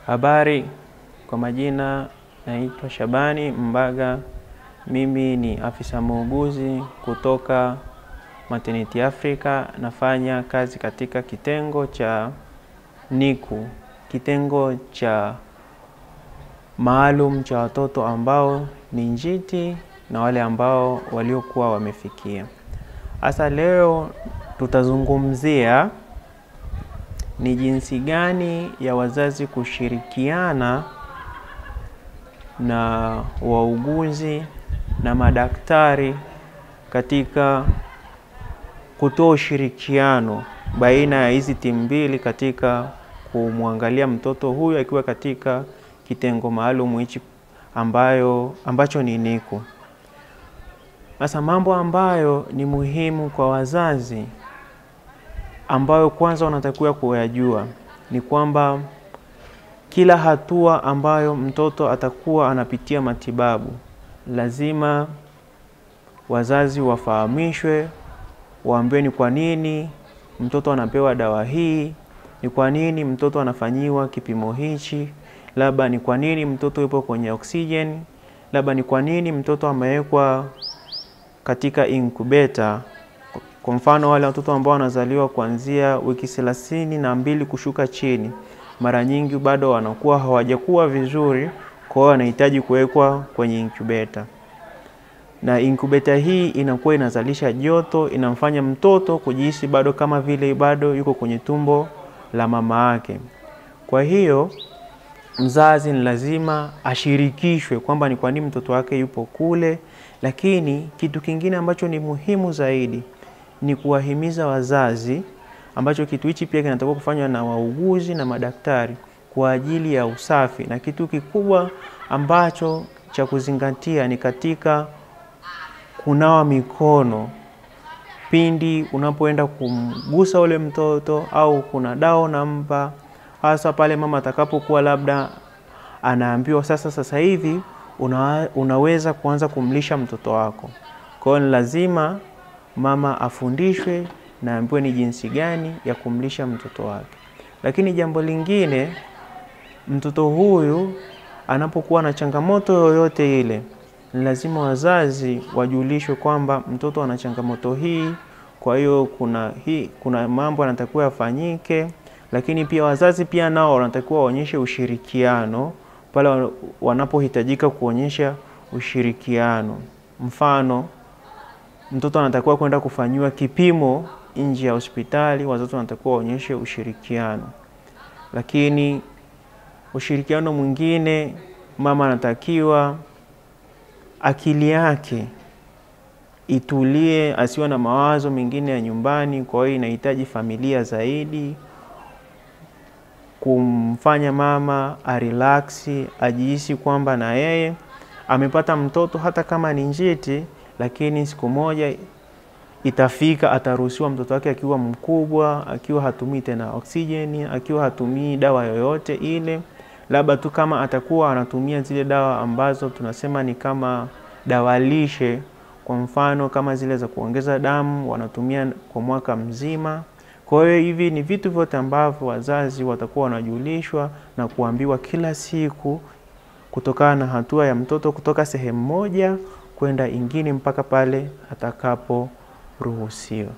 Habari, kwa majina naitwa Shabani Mbaga. Mimi ni afisa muuguzi kutoka Maternity Africa. Nafanya kazi katika kitengo cha NICU, kitengo cha maalum cha watoto ambao ni njiti na wale ambao waliokuwa wamefikia. Hasa leo tutazungumzia ni jinsi gani ya wazazi kushirikiana na wauguzi na madaktari katika kutoa ushirikiano baina ya hizi timu mbili katika kumwangalia mtoto huyu akiwa katika kitengo maalum hichi ambacho ni NICU. Sasa mambo ambayo ni muhimu kwa wazazi ambayo kwanza wanatakiwa kuyajua ni kwamba kila hatua ambayo mtoto atakuwa anapitia matibabu, lazima wazazi wafahamishwe, waambiwe ni kwa nini mtoto anapewa dawa hii, ni kwa nini mtoto anafanyiwa kipimo hichi, labda ni kwa nini mtoto yupo kwenye oxygen, labda ni kwa nini mtoto amewekwa katika incubator. Kwa mfano wale watoto ambao wanazaliwa kuanzia wiki 32 kushuka chini, mara nyingi bado wanakuwa hawajakuwa vizuri, kwa hiyo wanahitaji kuwekwa kwenye incubator. Na incubator hii inakuwa inazalisha joto, inamfanya mtoto kujihisi bado kama vile bado yuko kwenye tumbo la mama yake. Kwa hiyo mzazi ni lazima ashirikishwe kwamba ni kwa nini mtoto wake yupo kule, lakini kitu kingine ambacho ni muhimu zaidi ni kuwahimiza wazazi, ambacho kitu hichi pia kinatakiwa kufanywa na wauguzi na madaktari kwa ajili ya usafi. Na kitu kikubwa ambacho cha kuzingatia ni katika kunawa mikono pindi unapoenda kumgusa ule mtoto au kuna dawa unampa, hasa pale mama atakapokuwa labda anaambiwa sasa hivi unaweza kuanza kumlisha mtoto wako. Kwa hiyo ni lazima mama afundishwe na ambiwe ni jinsi gani ya kumlisha mtoto wake. Lakini jambo lingine, mtoto huyu anapokuwa na changamoto yoyote ile, ni lazima wazazi wajulishwe kwamba mtoto ana changamoto hii, kwa hiyo kuna mambo yanatakiwa yafanyike. Lakini pia wazazi pia nao wanatakiwa waonyeshe ushirikiano pale wanapohitajika kuonyesha ushirikiano. Mfano, mtoto anatakiwa kwenda kufanyiwa kipimo nje ya hospitali, wazazi wanatakiwa waonyeshe ushirikiano. Lakini ushirikiano mwingine, mama anatakiwa akili yake itulie, asiwe na mawazo mengine ya nyumbani. Kwa hiyo inahitaji familia zaidi kumfanya mama relax, ajihisi kwamba na yeye amepata mtoto, hata kama ni njiti, lakini siku moja itafika ataruhusiwa mtoto wake akiwa mkubwa, akiwa hatumii tena oksijeni, akiwa hatumii dawa yoyote ile, labda tu kama atakuwa anatumia zile dawa ambazo tunasema ni kama dawa lishe, kwa mfano kama zile za kuongeza damu wanatumia kwa mwaka mzima. Kwa hiyo hivi ni vitu vyote ambavyo wazazi watakuwa wanajulishwa na kuambiwa kila siku, kutokana na hatua ya mtoto kutoka sehemu moja kwenda ingine mpaka pale atakapo ruhusiwa.